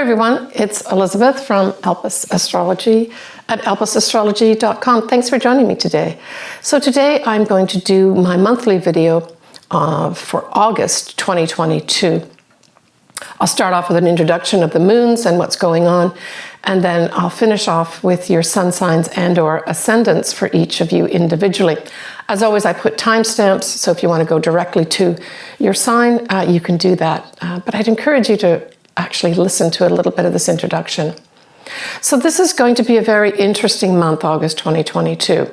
everyone, it's Elizabeth from Elpis Astrology at elpisastrology.com. Thanks for joining me today. So today I'm going to do my monthly video for August 2022. I'll start off with an introduction of the moons and what's going on, and then I'll finish off with your sun signs and or ascendants for each of you individually. As always, I put timestamps, so if you want to go directly to your sign, you can do that. But I'd encourage you to actually listen to a little bit of this introduction. So this is going to be a very interesting month, August 2022.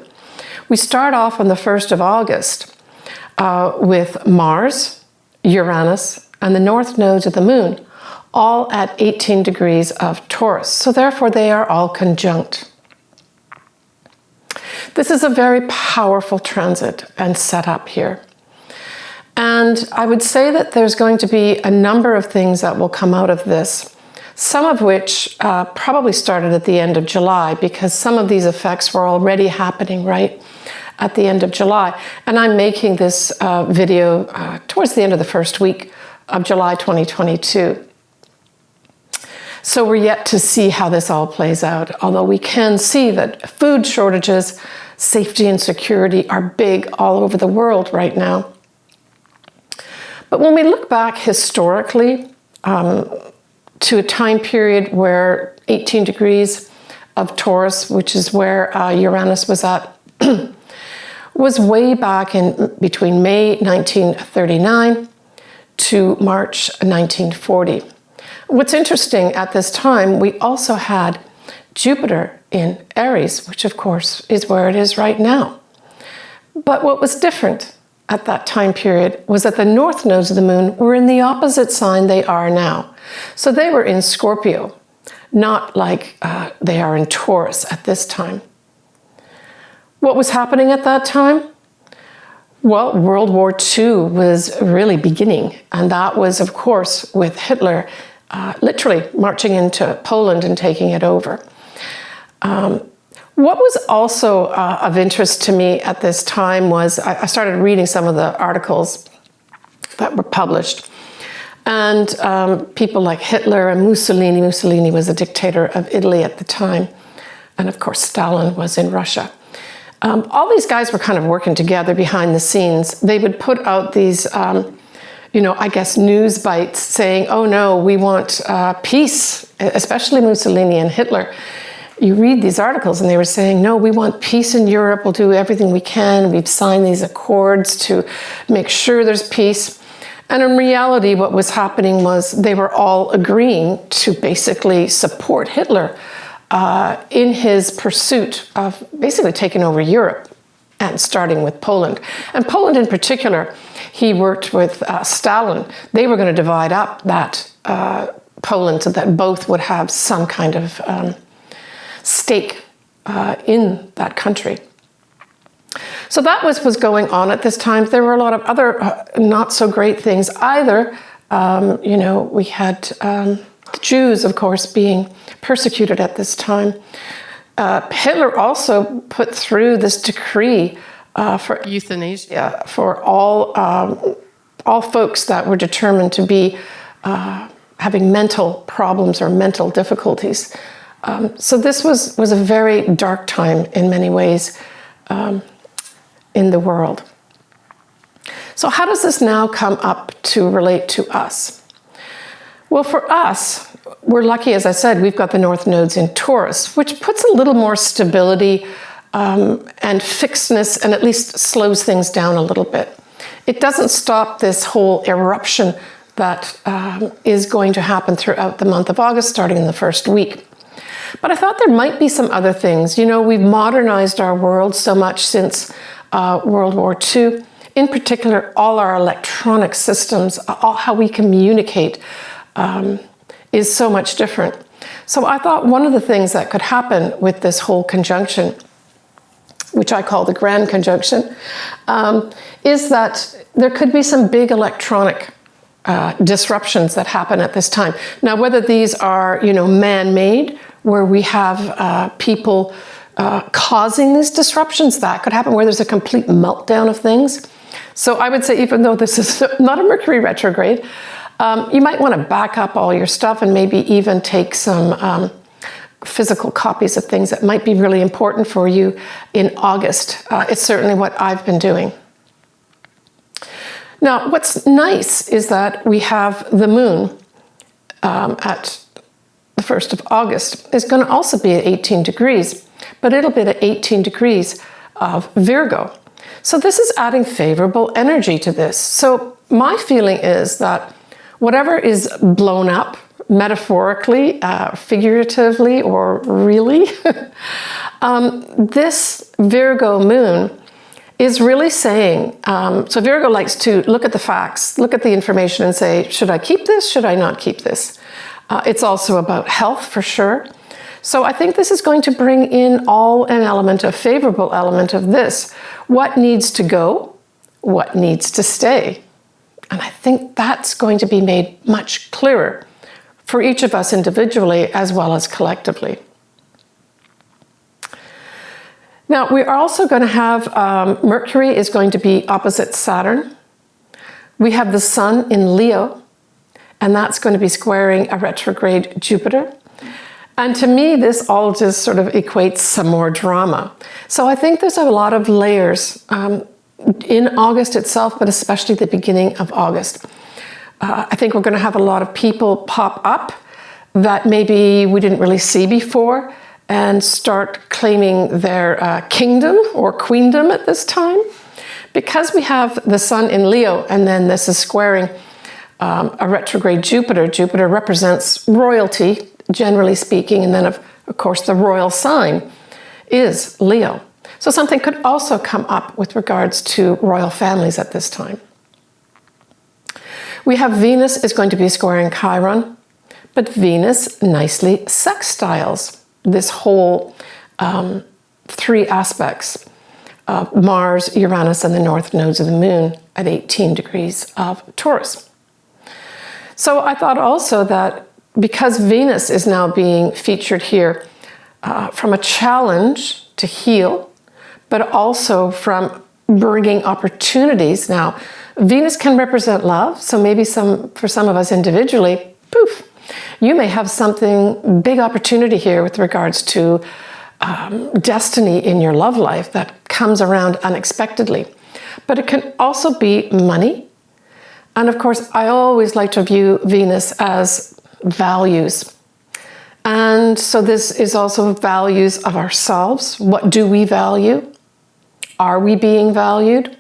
We start off on the 1st of August with Mars, Uranus, and the North Nodes of the Moon, all at 18 degrees of Taurus. So therefore they are all conjunct. This is a very powerful transit and setup here. And I would say that there's going to be a number of things that will come out of this, some of which probably started at the end of July, because some of these effects were already happening right at the end of July. And I'm making this video towards the end of the first week of July 2022. So we're yet to see how this all plays out, although we can see that food shortages, safety and security are big all over the world right now. But when we look back historically to a time period where 18 degrees of Taurus, which is where Uranus was at, was way back in between May 1939 to March 1940. What's interesting, at this time, we also had Jupiter in Aries, which of course is where it is right now. But what was different at that time period was that the North Nodes of the Moon were in the opposite sign they are now. So they were in Scorpio, not like they are in Taurus at this time. What was happening at that time? Well, World War II was really beginning, and that was, of course, with Hitler literally marching into Poland and taking it over. What was also of interest to me at this time was I started reading some of the articles that were published. And people like Hitler and Mussolini. Mussolini was a dictator of Italy at the time. And of course, Stalin was in Russia. All these guys were kind of working together behind the scenes. They would put out these, I guess, news bites saying, oh no, we want peace, especially Mussolini and Hitler. You read these articles and they were saying, no, we want peace in Europe. We'll do everything we can. We've signed these accords to make sure there's peace. And in reality, what was happening was they were all agreeing to basically support Hitler in his pursuit of basically taking over Europe and starting with Poland. And Poland in particular, he worked with Stalin. They were going to divide up that Poland so that both would have some kind of stake in that country. So that was going on at this time. There were a lot of other not so great things either. We had the Jews, of course, being persecuted at this time. Hitler also put through this decree for euthanasia for all folks that were determined to be having mental problems or mental difficulties. So this was a very dark time in many ways in the world. So how does this now come up to relate to us? Well, for us, we're lucky, as I said, we've got the North Nodes in Taurus, which puts a little more stability and fixedness, and at least slows things down a little bit. It doesn't stop this whole eruption that is going to happen throughout the month of August, starting in the first week. But I thought there might be some other things. We've modernized our world so much since World War II. In particular, all our electronic systems, all how we communicate is so much different. So I thought one of the things that could happen with this whole conjunction, which I call the grand conjunction, is that there could be some big electronic disruptions that happen at this time. Now, whether these are, man-made, where we have people causing these disruptions, that could happen, where there's a complete meltdown of things. So I would say, even though this is not a Mercury retrograde, You might want to back up all your stuff and maybe even take some physical copies of things that might be really important for you in August. It's certainly what I've been doing. Now, what's nice is that we have the moon at the 1st of August. It's going to also be at 18 degrees, but it'll be at 18 degrees of Virgo. So this is adding favorable energy to this. So my feeling is that whatever is blown up, metaphorically, figuratively, or really, this Virgo moon is really saying, so Virgo likes to look at the facts, look at the information and say, should I keep this? Should I not keep this? It's also about health for sure. So I think this is going to bring in a favorable element of this. What needs to go? What needs to stay? And I think that's going to be made much clearer for each of us individually as well as collectively. Now, we're also going to have Mercury is going to be opposite Saturn. We have the Sun in Leo, and that's going to be squaring a retrograde Jupiter. And to me, this all just sort of equates some more drama. So I think there's a lot of layers in August itself, but especially the beginning of August. I think we're going to have a lot of people pop up that maybe we didn't really see before and start claiming their kingdom or queendom at this time. Because we have the Sun in Leo, and then this is squaring a retrograde Jupiter. Jupiter represents royalty, generally speaking, and then of course the royal sign is Leo. So something could also come up with regards to royal families at this time. We have Venus is going to be squaring Chiron, but Venus nicely sextiles this whole 3 aspects of Mars, Uranus, and the North Nodes of the Moon at 18 degrees of Taurus. So I thought also that because Venus is now being featured here from a challenge to heal, but also from bringing opportunities. Now, Venus can represent love, so maybe for some of us individually, poof, you may have something, big opportunity here with regards to destiny in your love life that comes around unexpectedly. But it can also be money. And of course, I always like to view Venus as values. And so this is also values of ourselves. What do we value? Are we being valued?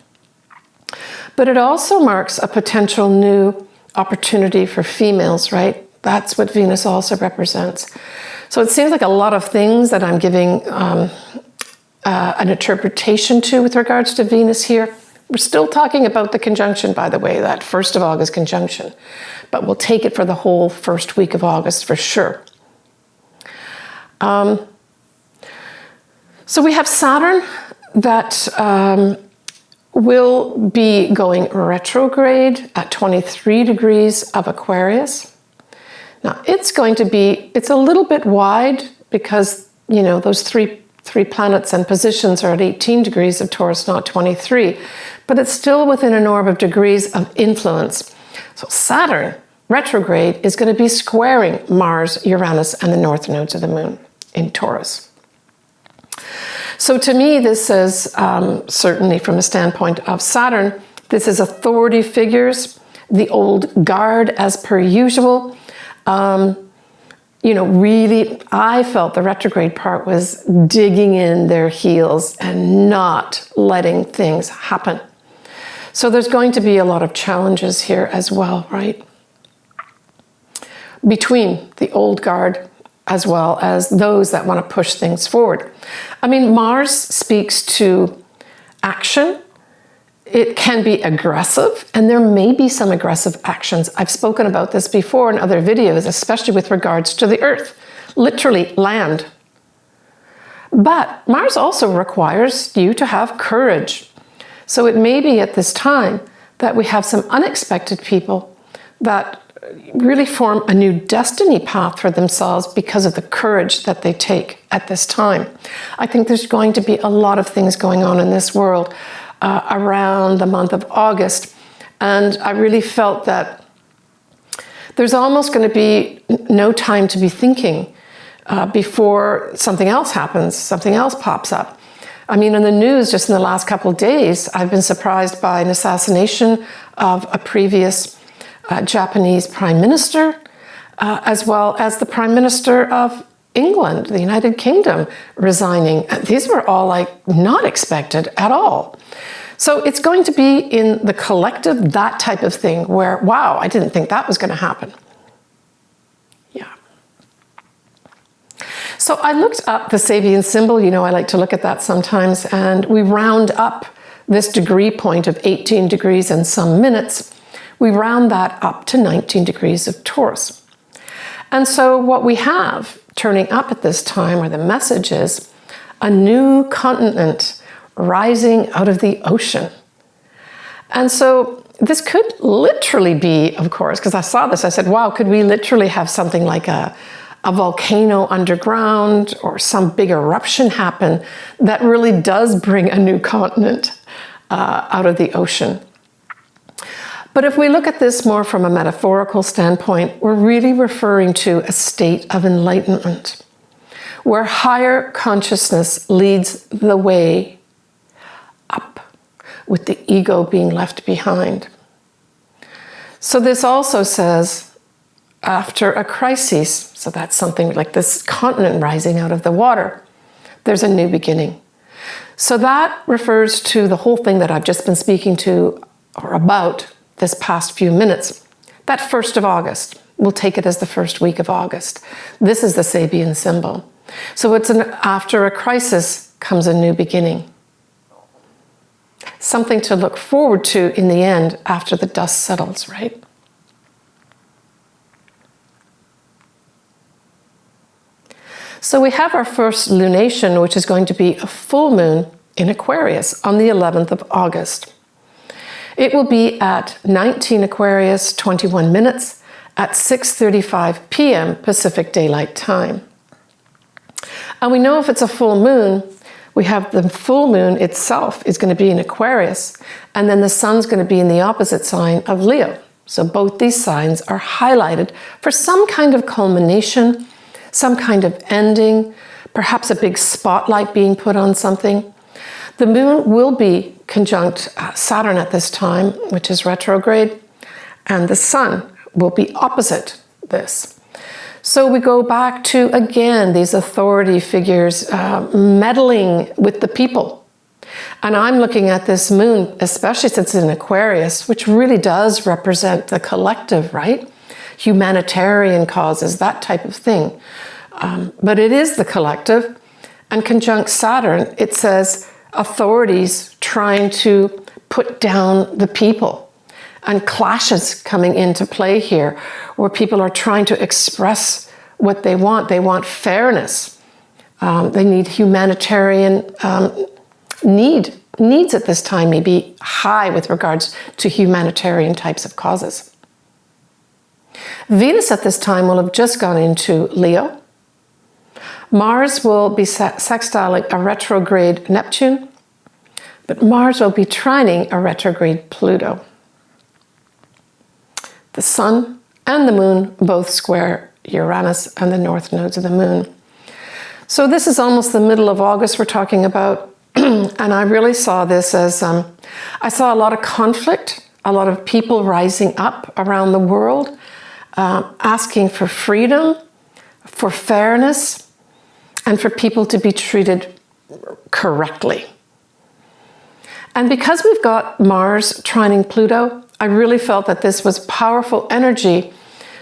But it also marks a potential new opportunity for females, right? That's what Venus also represents. So it seems like a lot of things that I'm giving an interpretation to with regards to Venus here. We're still talking about the conjunction, by the way, that 1st of August conjunction. But we'll take it for the whole first week of August for sure. So we have Saturn that will be going retrograde at 23 degrees of Aquarius. Now it's a little bit wide because, you know, those three planets and positions are at 18 degrees of Taurus, not 23, but it's still within an orb of degrees of influence. So Saturn retrograde is going to be squaring Mars, Uranus, and the North Nodes of the Moon in Taurus. So to me, this is certainly from a standpoint of Saturn, this is authority figures, the old guard as per usual. You know, really, I felt the retrograde part was digging in their heels and not letting things happen. So there's going to be a lot of challenges here as well, right? Between the old guard as well as those that want to push things forward. I mean, Mars speaks to action. It can be aggressive, and there may be some aggressive actions. I've spoken about this before in other videos, especially with regards to the earth, literally land. But Mars also requires you to have courage. So it may be at this time that we have some unexpected people that really form a new destiny path for themselves because of the courage that they take at this time. I think there's going to be a lot of things going on in this world around the month of August. And I really felt that there's almost going to be no time to be thinking before something else happens, something else pops up. I mean, in the news, just in the last couple of days, I've been surprised by an assassination of a previous Japanese prime minister, as well as the prime minister of England, the United Kingdom, resigning. These were all like not expected at all. So it's going to be in the collective, that type of thing where, wow, I didn't think that was going to happen. Yeah. So I looked up the Sabian symbol. You know, I like to look at that sometimes. And we round up this degree point of 18 degrees and some minutes. We round that up to 19 degrees of Taurus. And so what we have turning up at this time, or the message is, a new continent rising out of the ocean. And so this could literally be, of course, because I saw this, I said, wow, could we literally have something like a volcano underground or some big eruption happen that really does bring a new continent out of the ocean? But if we look at this more from a metaphorical standpoint, we're really referring to a state of enlightenment, where higher consciousness leads the way up, with the ego being left behind. So this also says, after a crisis, so that's something like this continent rising out of the water, there's a new beginning. So that refers to the whole thing that I've just been speaking to or about this past few minutes. That 1st of August, we'll take it as the first week of August. This is the Sabian symbol. So it's after a crisis comes a new beginning. Something to look forward to in the end after the dust settles, right? So we have our first lunation, which is going to be a full moon in Aquarius on the 11th of August. It will be at 19 Aquarius, 21 minutes at 6:35 p.m. Pacific Daylight Time. And we know if it's a full moon, we have the full moon itself is going to be in Aquarius, and then the sun's going to be in the opposite sign of Leo. So both these signs are highlighted for some kind of culmination, some kind of ending, perhaps a big spotlight being put on something. The moon will be conjunct Saturn at this time, which is retrograde, and the sun will be opposite this. So we go back to, again, these authority figures meddling with the people. And I'm looking at this moon, especially since it's in Aquarius, which really does represent the collective, right? Humanitarian causes, that type of thing. But it is the collective. And conjunct Saturn, it says authorities trying to put down the people, and clashes coming into play here, where people are trying to express what they want. They want fairness. They need humanitarian needs at this time may be high with regards to humanitarian types of causes. Venus at this time will have just gone into Leo. Mars will be sextiling a retrograde Neptune, but Mars will be trining a retrograde Pluto. The Sun and the Moon both square Uranus and the North Nodes of the Moon. So this is almost the middle of August we're talking about, and I really saw this as, I saw a lot of conflict, a lot of people rising up around the world, asking for freedom, for fairness, and for people to be treated correctly. And because we've got Mars trining Pluto, I really felt that this was powerful energy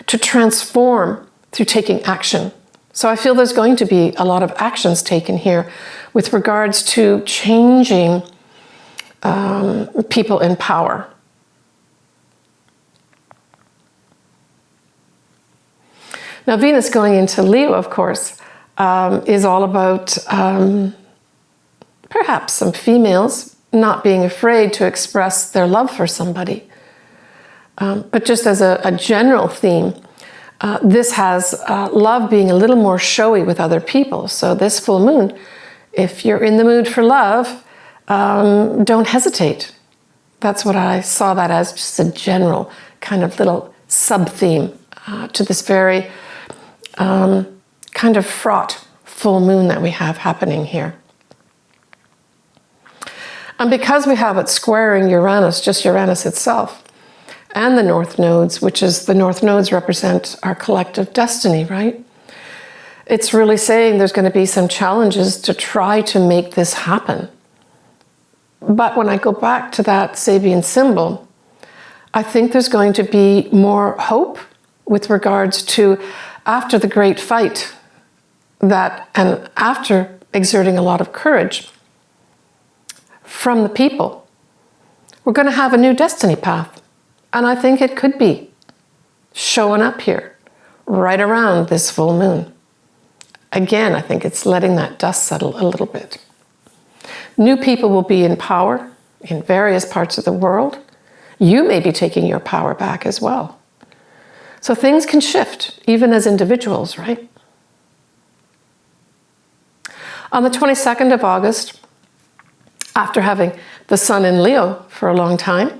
to transform through taking action. So I feel there's going to be a lot of actions taken here with regards to changing people in power. Now, Venus going into Leo, of course, is all about perhaps some females not being afraid to express their love for somebody. But just as a general theme, this has love being a little more showy with other people. So this full moon, if you're in the mood for love, don't hesitate. That's what I saw that as, just a general kind of little sub-theme to this very kind of fraught full moon that we have happening here. And because we have it squaring Uranus, just Uranus itself, and the North Nodes, which is the North Nodes represent our collective destiny, right? It's really saying there's going to be some challenges to try to make this happen. But when I go back to that Sabian symbol, I think there's going to be more hope with regards to after the great fight that, and after exerting a lot of courage from the people, we're going to have a new destiny path. And I think it could be showing up here right around this full moon. Again, I think it's letting that dust settle a little bit. New people will be in power in various parts of the world. You may be taking your power back as well. So things can shift, even as individuals, right? On the 22nd of August, after having the sun in Leo for a long time,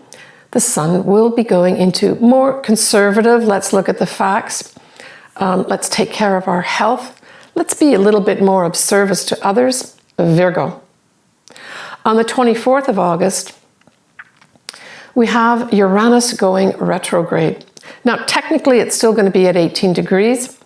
the sun will be going into more conservative, let's look at the facts, let's take care of our health, let's be a little bit more of service to others, Virgo. On the 24th of August, we have Uranus going retrograde. Now, technically, it's still going to be at 18 degrees,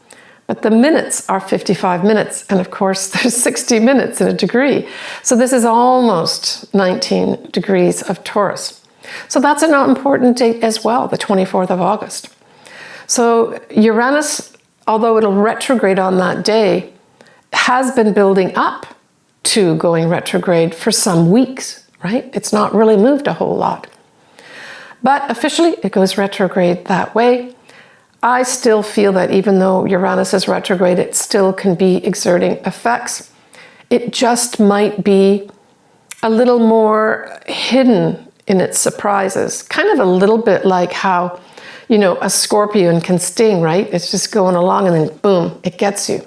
but the minutes are 55 minutes. And of course, there's 60 minutes in a degree. So this is almost 19 degrees of Taurus. So that's an important date as well, the 24th of August. So Uranus, although it'll retrograde on that day, has been building up to going retrograde for some weeks, right? It's not really moved a whole lot. But officially, it goes retrograde that way. I still feel that even though Uranus is retrograde, it still can be exerting effects. It just might be a little more hidden in its surprises. Kind of a little bit like how, you know, a scorpion can sting, right? It's just going along and then boom, it gets you.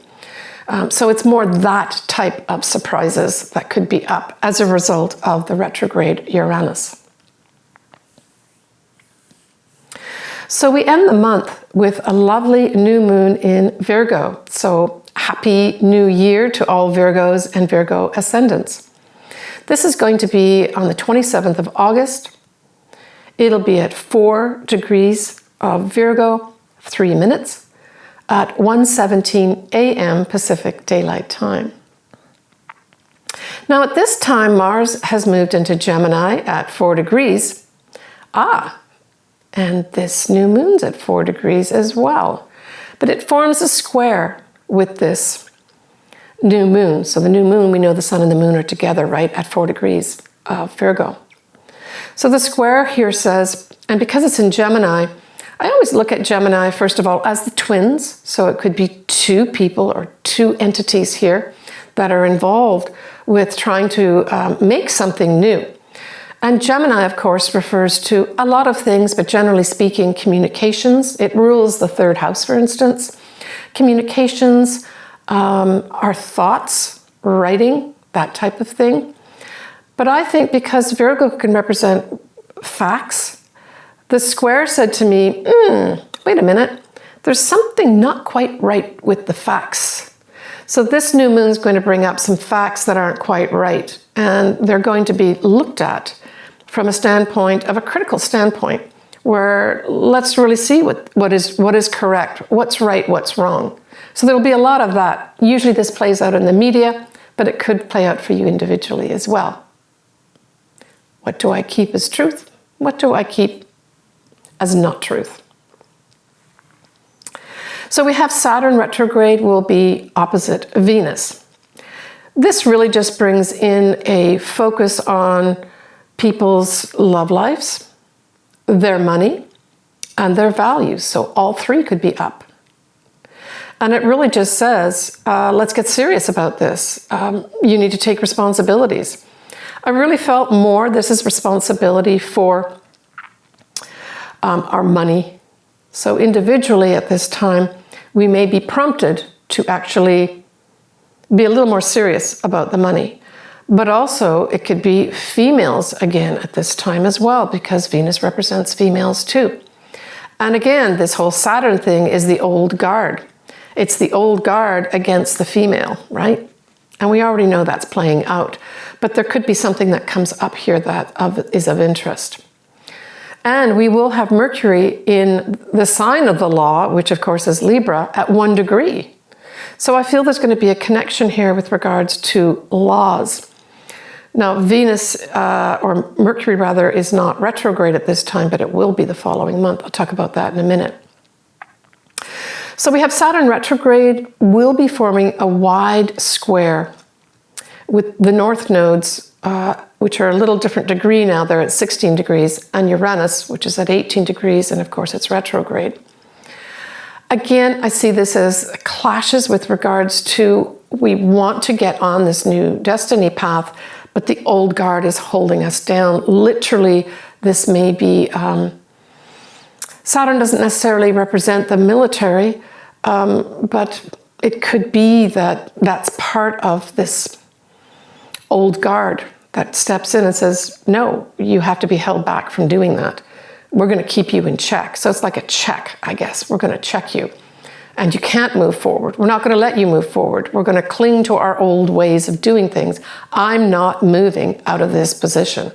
So it's more that type of surprises that could be up as a result of the retrograde Uranus. So we end the month with a lovely new moon in Virgo. So happy new year to all Virgos and Virgo ascendants. This is going to be on the 27th of August. It'll be at 4 degrees of Virgo, 3 minutes, at 1:17 a.m. Pacific Daylight Time. Now at this time, Mars has moved into Gemini at 4 degrees. And this new moon's at 4 degrees as well. But it forms a square with this new moon. So the new moon, we know the sun and the moon are together, right, at 4 degrees of Virgo. So the square here says, and because it's in Gemini, I always look at Gemini, first of all, as the twins. So it could be two people or two entities here that are involved with trying to make something new. And Gemini, of course, refers to a lot of things, but generally speaking, communications. It rules the 3rd house, for instance. Communications, our thoughts, writing, that type of thing. But I think because Virgo can represent facts, the square said to me, wait a minute, there's something not quite right with the facts. So this new moon is going to bring up some facts that aren't quite right, and they're going to be looked at from a standpoint of a critical standpoint, where let's really see what is correct, what's right, what's wrong. So there'll be a lot of that. Usually this plays out in the media, but it could play out for you individually as well. What do I keep as truth? What do I keep as not truth? So we have Saturn retrograde will be opposite Venus. This really just brings in a focus on people's love lives, their money, and their values. So all three could be up. And it really just says, let's get serious about this. You need to take responsibilities. I really felt more this is responsibility for our money. So individually at this time, we may be prompted to actually be a little more serious about the money. But also it could be females again at this time as well, because Venus represents females too. And again, this whole Saturn thing is the old guard. It's the old guard against the female, right? And we already know that's playing out. But there could be something that comes up here that is of interest. And we will have Mercury in the sign of the law, which of course is Libra, at 1 degree. So I feel there's going to be a connection here with regards to laws. Now, Venus, or Mercury rather, is not retrograde at this time, but it will be the following month. I'll talk about that in a minute. So we have Saturn retrograde will be forming a wide square with the North Nodes, which are a little different degree now. They're at 16 degrees, and Uranus, which is at 18 degrees, and of course it's retrograde. Again, I see this as clashes with regards to we want to get on this new destiny path, but the old guard is holding us down. Literally, this may be, Saturn doesn't necessarily represent the military, but it could be that that's part of this old guard that steps in and says, no, you have to be held back from doing that. We're going to keep you in check. So it's like a check, I guess. We're going to check you. And you can't move forward. We're not going to let you move forward. We're going to cling to our old ways of doing things. I'm not moving out of this position.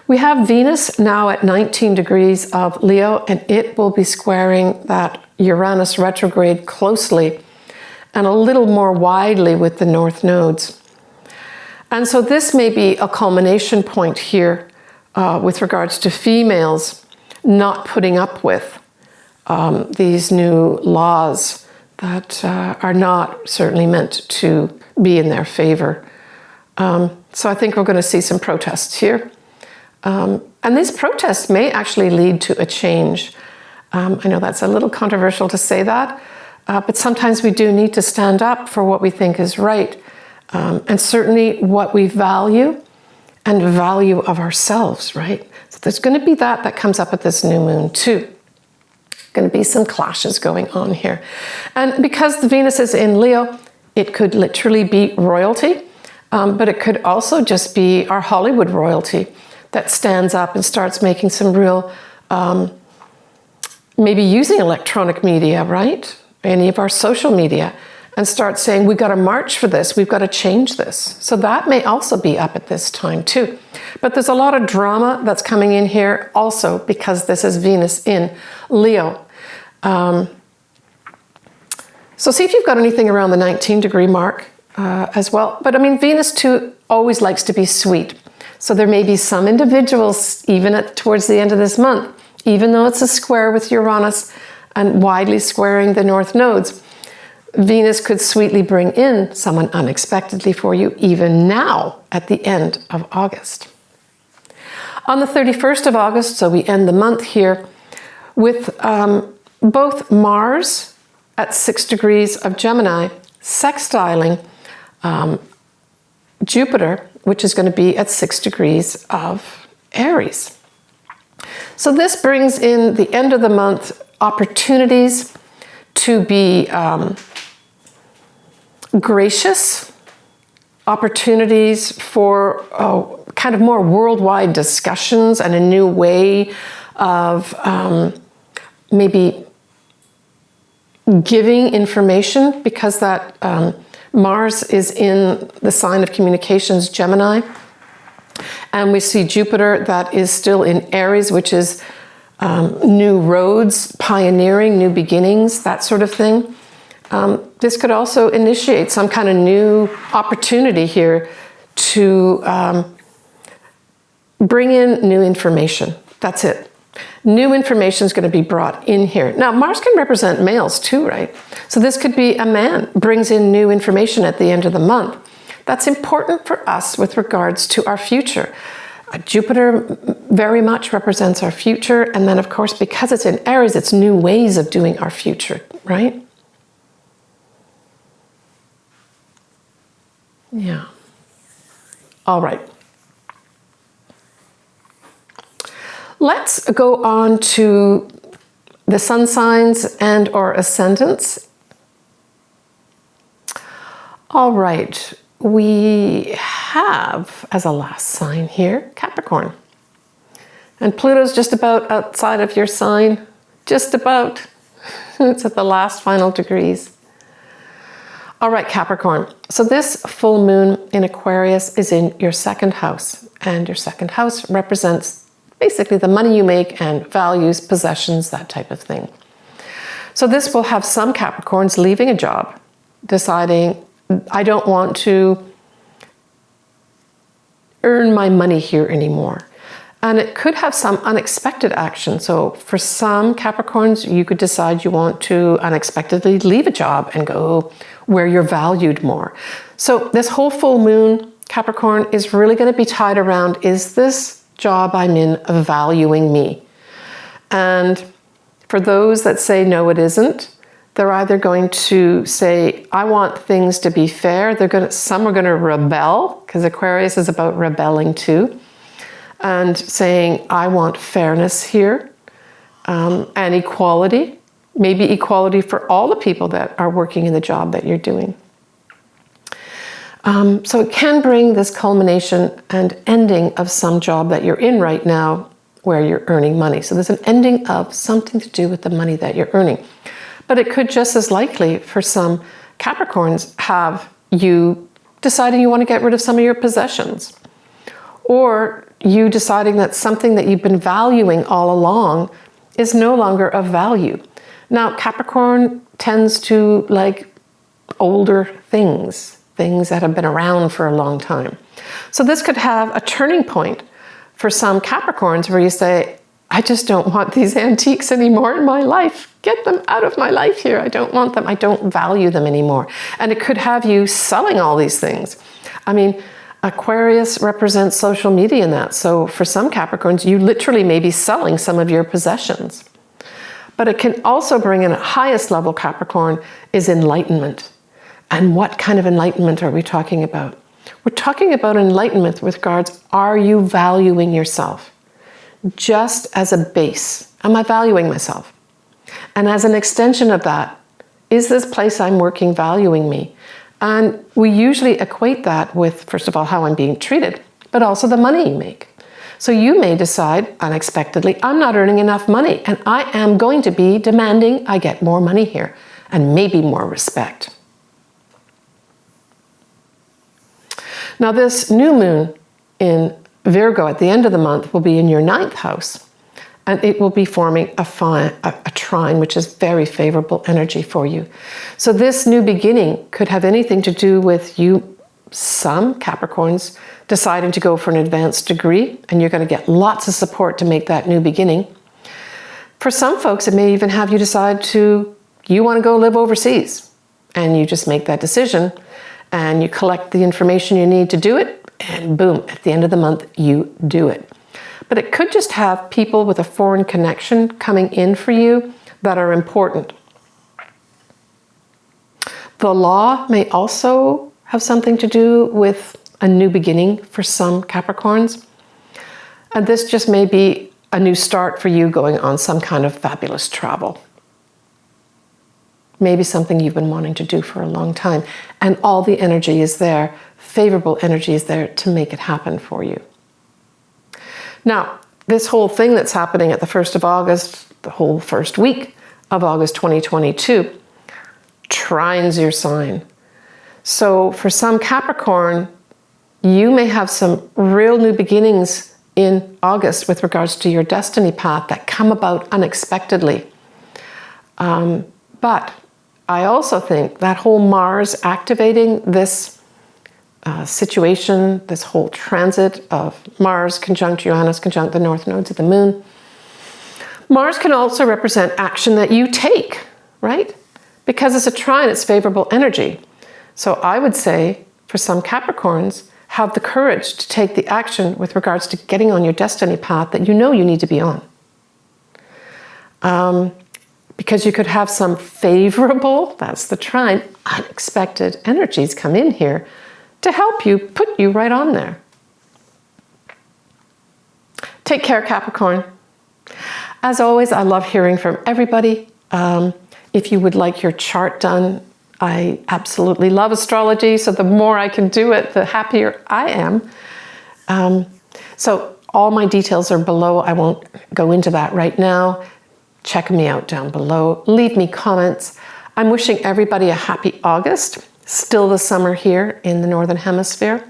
We have Venus now at 19 degrees of Leo, and it will be squaring that Uranus retrograde closely and a little more widely with the North Nodes. And so this may be a culmination point here with regards to females not putting up with these new laws that are not certainly meant to be in their favor. So I think we're going to see some protests here. And these protests may actually lead to a change. I know that's a little controversial to say that, but sometimes we do need to stand up for what we think is right. And certainly what we value and value of ourselves, right? So there's going to be that comes up at this new moon too. Going to be some clashes going on here. And because the Venus is in Leo, it could literally be royalty, but it could also just be our Hollywood royalty that stands up and starts making some real, maybe using electronic media, right? Any of our social media, and start saying, we've got to march for this, we've got to change this. So that may also be up at this time too. But there's a lot of drama that's coming in here also because this is Venus in Leo. So see if you've got anything around the 19 degree mark as well. But I mean, Venus too always likes to be sweet. So there may be some individuals, even towards the end of this month, even though it's a square with Uranus and widely squaring the North Nodes, Venus could sweetly bring in someone unexpectedly for you, even now at the end of August. On the 31st of August, so we end the month here, with both Mars at 6 degrees of Gemini, sextiling Jupiter, which is going to be at 6 degrees of Aries. So this brings in the end of the month opportunities to be gracious, opportunities for kind of more worldwide discussions and a new way of maybe giving information, because that Mars is in the sign of communications, Gemini. And we see Jupiter that is still in Aries, which is new roads, pioneering, new beginnings, that sort of thing. This could also initiate some kind of new opportunity here to bring in new information. That's it. New information is going to be brought in here. Now, Mars can represent males too, right? So this could be a man brings in new information at the end of the month. That's important for us with regards to our future. Jupiter very much represents our future. And then, of course, because it's in Aries, it's new ways of doing our future, right? Yeah. All right. Let's go on to the sun signs and or ascendants. All right. We have, as a last sign here, Capricorn. And Pluto's just about outside of your sign. Just about. It's at the last final degrees. All right, Capricorn. So this full moon in Aquarius is in your second house. And your second house represents basically the money you make and values, possessions, that type of thing. So this will have some Capricorns leaving a job, deciding, I don't want to earn my money here anymore. And it could have some unexpected action. So for some Capricorns, you could decide you want to unexpectedly leave a job and go where you're valued more. So this whole full moon, Capricorn, is really going to be tied around, is this job I'm in valuing me? And for those that say, no, it isn't, they're either going to say, I want things to be fair. Some are going to rebel, because Aquarius is about rebelling too. And saying, I want fairness here, and equality, maybe equality for all the people that are working in the job that you're doing. So it can bring this culmination and ending of some job that you're in right now where you're earning money. So there's an ending of something to do with the money that you're earning. But it could just as likely for some Capricorns have you deciding you want to get rid of some of your possessions. Or you deciding that something that you've been valuing all along is no longer of value. Now, Capricorn tends to like older things that have been around for a long time. So this could have a turning point for some Capricorns where you say, I just don't want these antiques anymore in my life. Get them out of my life here. I don't want them. I don't value them anymore. And it could have you selling all these things. I mean, Aquarius represents social media in that. So for some Capricorns, you literally may be selling some of your possessions. But it can also bring in a highest level Capricorn is enlightenment. And what kind of enlightenment are we talking about? We're talking about enlightenment with regards, are you valuing yourself? Just as a base, am I valuing myself? And as an extension of that, is this place I'm working valuing me? And we usually equate that with, first of all, how I'm being treated, but also the money you make. So you may decide unexpectedly, I'm not earning enough money and I am going to be demanding I get more money here and maybe more respect. Now this new moon in Virgo at the end of the month will be in your 9th house, and it will be forming a trine, which is very favorable energy for you. So this new beginning could have anything to do with you, some Capricorns, deciding to go for an advanced degree, and you're going to get lots of support to make that new beginning. For some folks, it may even have you decide you want to go live overseas, and you just make that decision, and you collect the information you need to do it, and boom, at the end of the month, you do it. But it could just have people with a foreign connection coming in for you that are important. The law may also have something to do with a new beginning for some Capricorns. And this just may be a new start for you going on some kind of fabulous travel. Maybe something you've been wanting to do for a long time. And all the energy is there, favorable energy is there to make it happen for you. Now, this whole thing that's happening at the 1st of August, the whole first week of August 2022, trines your sign. So for some Capricorn, you may have some real new beginnings in August with regards to your destiny path that come about unexpectedly. But I also think that whole Mars activating this situation, this whole transit of Mars conjunct Uranus conjunct the North Nodes of the Moon. Mars can also represent action that you take, right? Because it's a trine, it's favorable energy. So I would say, for some Capricorns, have the courage to take the action with regards to getting on your destiny path that you know you need to be on. Because you could have some favorable, that's the trine, unexpected energies come in here to help you, put you right on there. Take care, Capricorn. As always, I love hearing from everybody. If you would like your chart done, I absolutely love astrology, so the more I can do it, the happier I am. So All my details are below. I won't go into that right now. Check me out down below. Leave me comments. I'm wishing everybody a happy August. Still the summer here in the Northern Hemisphere.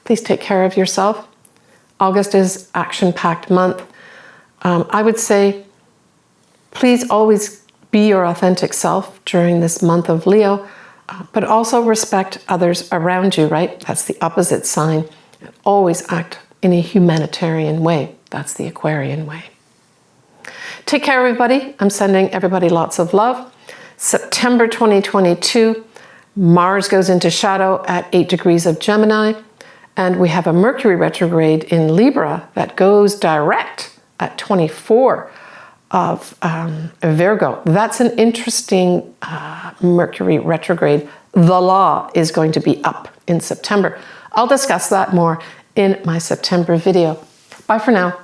Please take care of yourself. August is action-packed month. I would say, please always be your authentic self during this month of Leo, but also respect others around you, right? That's the opposite sign. Always act in a humanitarian way. That's the Aquarian way. Take care, everybody. I'm sending everybody lots of love. September 2022, Mars goes into shadow at 8 degrees of Gemini, and we have a Mercury retrograde in Libra that goes direct at 24 of Virgo. That's an interesting Mercury retrograde. The law is going to be up in September. I'll discuss that more in my September video. Bye for now.